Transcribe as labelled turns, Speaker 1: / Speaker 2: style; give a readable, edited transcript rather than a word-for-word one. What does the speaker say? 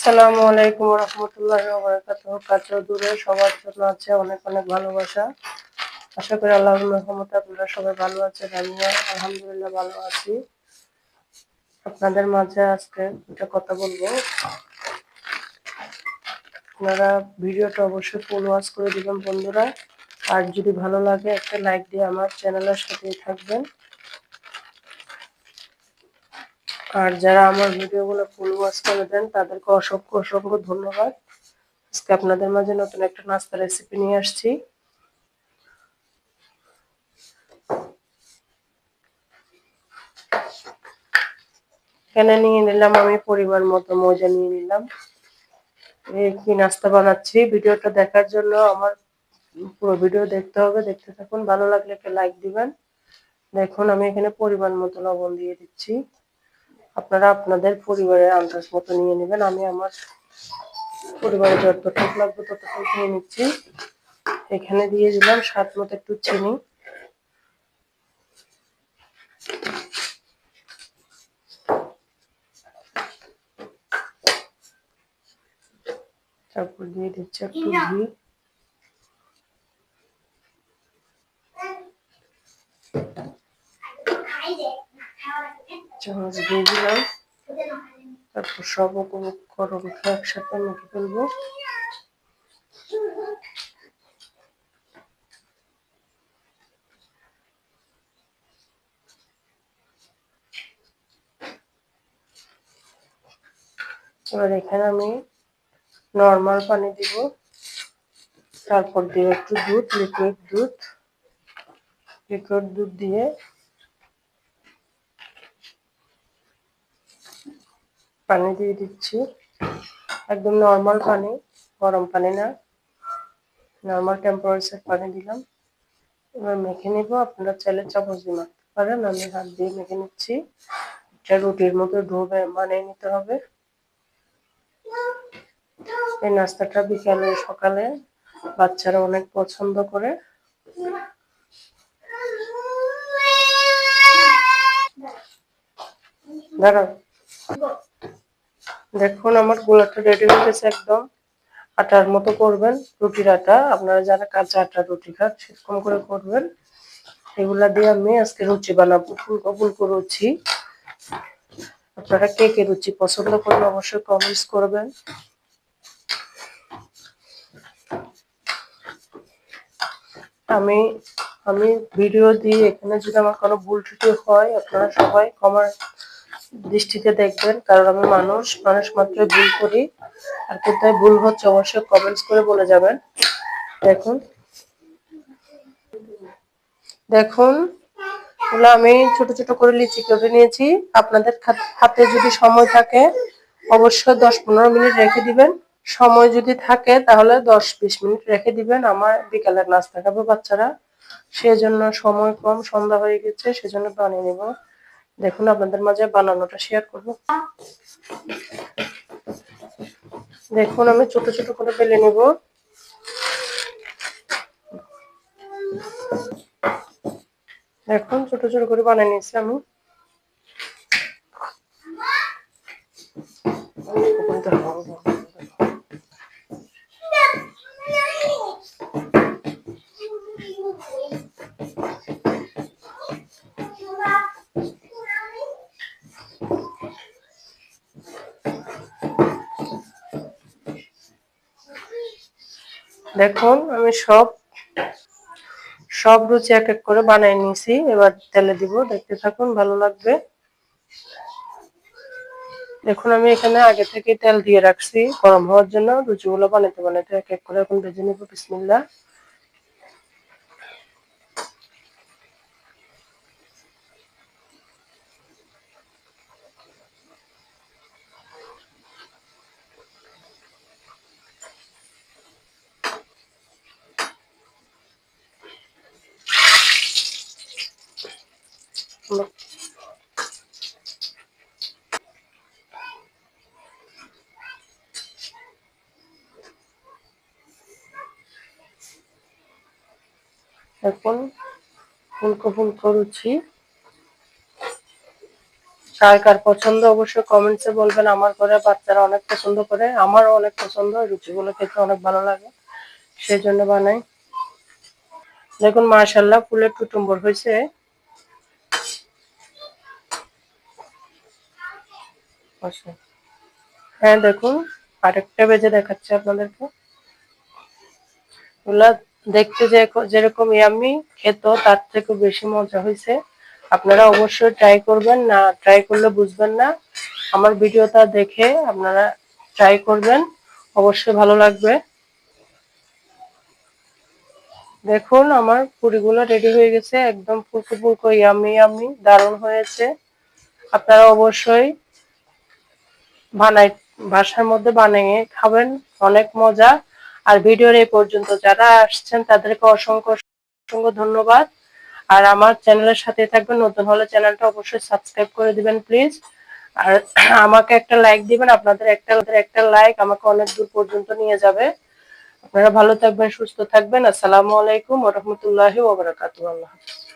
Speaker 1: আসসালামু আলাইকুম ওয়া রাহমাতুল্লাহি ওয়া বারাকাতুহু। কাছে ও দূরে সবার জন্য আছে অনেক অনেক ভালোবাসা। আশা করি আল্লাহর রহমতে আপনারা সবাই ভালো আছেন। আমিও আলহামদুলিল্লাহ ভালো আছি। আপনাদের মাঝে আজকে একটা কথা বলবো। আপনারা ভিডিওটা অবশ্যই ফুল ওয়াচ করে দিবেন বন্ধুরা। আর যদি ভালো লাগে একটা লাইক দিয়ে আমার চ্যানেলের সাথেই থাকবেন। আর যারা আমার ভিডিওগুলো ফুল ওয়াচ করে দেন তাদেরকে অসংখ্য অসংখ্য ধন্যবাদ। আজকে আপনাদের মাঝে নতুন একটা নাস্তা রেসিপি নিয়ে আসছি। এখানে নিয়ে নিলাম আমি পরিমাণ মতো ময়দা নিয়ে নিলাম। এই কি নাস্তা বানাচ্ছি ভিডিওটা দেখার জন্য আমার পুরো ভিডিও দেখতে হবে, দেখতে থাকুন। ভালো লাগলে একটা লাইক দিবেন। দেখুন আমি এখানে পরিমাণ মতো লবণ দিয়ে দিচ্ছি। আপনারা আপনাদের পরিবারের আন্দাজ মতো নিয়ে নেবেন। আমি আমার পরিবারে যতটুকু লাগবে ততটুকু নিয়ে নিচ্ছি। এখানে দিয়ে দিলাম স্বাদ মতো একটু চিনি। তারপর দিয়ে দিচ্ছি একটু ঘি। চামচ দিয়ে দিলাম। তারপর সব উপকরণকে একসাথে মেখে ফেলবো। এবার এখানে আমি নর্মাল পানি দিব। তারপর দিব একটু দুধ, লিকুইড দুধ দিয়ে পানি দিয়ে দিচ্ছি। একদম নর্মাল পানি, গরম পানি না, নর্মাল টেম্পারেচার পানি দিলাম। এবার মেখে নিব। আপনারা চাইলে চামচ দিয়ে মাখতে পারেন, আমি হাত দিয়ে মেখে নিচ্ছি। এটা রুটির মতো ডো বানিয়ে নিতে হবে। এই নাস্তাটা বিকালে সকালে বাচ্চারা অনেক পছন্দ করে। দাঁড়াও, দেখুন আমার গোলাটা রেডি হয়ে গেছে। একদম আটার মতো করবেন, রুটির আটা। আপনারা যারা কাঁচা আটা রুটি খান সেরকম করে করবেন। এগুলা দিয়ে আমি আজকে লুচি বানাবো, ফুলকো ফুলকো লুচি। আপনারা কে কে লুচি পছন্দ করলে অবশ্যই কমেন্টস করবেন। আমি আমি ভিডিও দিই, এখানে যদি আমার কোনো ভুল ত্রুটি হয় আপনারা সবাই ক্ষমার দৃষ্টিতে দেখবেন, কারণ আমি মানুষ মাত্র ভুল করি। আর কোথায় ভুল হচ্ছে অবশ্যই কমেন্টস করে বলে যাবেন। দেখুন দেখুন ওগুলো আমি ছোট ছোট করে লিচি কেটে নিয়েছি। আপনাদের হাতে যদি সময় থাকে অবশ্যই 10-15 মিনিট রেখে দিবেন। সময় যদি থাকে তাহলে 10-20 মিনিট রেখে দিবেন। আমার বিকালের নাস্তা খাবে বাচ্চারা, সেজন্য সময় কম, সন্ধ্যা হয়ে গেছে, সেজন্য বানিয়ে নেব। দেখুন আপনাদের মাঝে বানানোটা শেয়ার করব। দেখুন আমি ছোট ছোট করে বেলে নেব। দেখুন ছোট ছোট করে বানিয়ে নিয়েছি আমি। দেখুন আমি সব লুচি এক এক করে বানিয়ে নিয়েছি। এবার তেলে দিব, দেখতে থাকুন, ভালো লাগবে। দেখুন আমি এখানে আগে থেকে তেল দিয়ে রাখছি গরম হওয়ার জন্য। লুচিগুলো বানাতে বানাতে এক এক করে এখন ভেজে নিব। বিসমিল্লাহ। এখন ফুলকো ফুলকো লুচি কার কার পছন্দ অবশ্যই কমেন্টসে বলবেন। আমার ঘরে বাচ্চারা অনেক পছন্দ করে, আমারও অনেক পছন্দ, রুটিগুলো খেতে অনেক ভালো লাগে, সেই জন্য বানাই। দেখুন মাশাআল্লাহ ফুলের টুটুম্বর হয়েছে। হ্যাঁ দেখুন, আরেকটা ভেজে দেখাচ্ছি আপনাদেরকে। এগুলা দেখতে যেরকম ইয়াম্মি, খেতেও তার থেকে বেশি মজা হয়েছে। আপনারা অবশ্যই ট্রাই করবেন, না ট্রাই করলে বুঝবেন না। আমার ভিডিওটা দেখে আপনারা ট্রাই করবেন, অবশ্যই ভালো লাগবে। দেখুন আমার পুরিগুলো রেডি হয়ে গেছে, একদম ফুলকো ফুলকো ইয়াম্মি ইয়াম্মি, দারুণ হয়েছে। আপনারা অবশ্যই বানাই বাসার মধ্যে বানিয়ে খাবেন, অনেক মজা। আর ভিডিওর এই পর্যন্ত যারা আসছেন তাদেরকে অসংখ্য অসংখ্য ধন্যবাদ। আর আমার চ্যানেলের সাথে থাকবেন, নতুন হলে চ্যানেলটা অবশ্যই সাবস্ক্রাইব করে দিবেন প্লিজ। আর আমাকে একটা লাইক দিবেন, আপনাদের একটা লাইক আমাকে অনেক দূর পর্যন্ত নিয়ে যাবে। আপনারা ভালো থাকবেন, সুস্থ থাকবেন। আসসালামু আলাইকুম ওয়া রাহমাতুল্লাহি ওয়া বারাকাতুহু। আল্লাহ হাফেজ।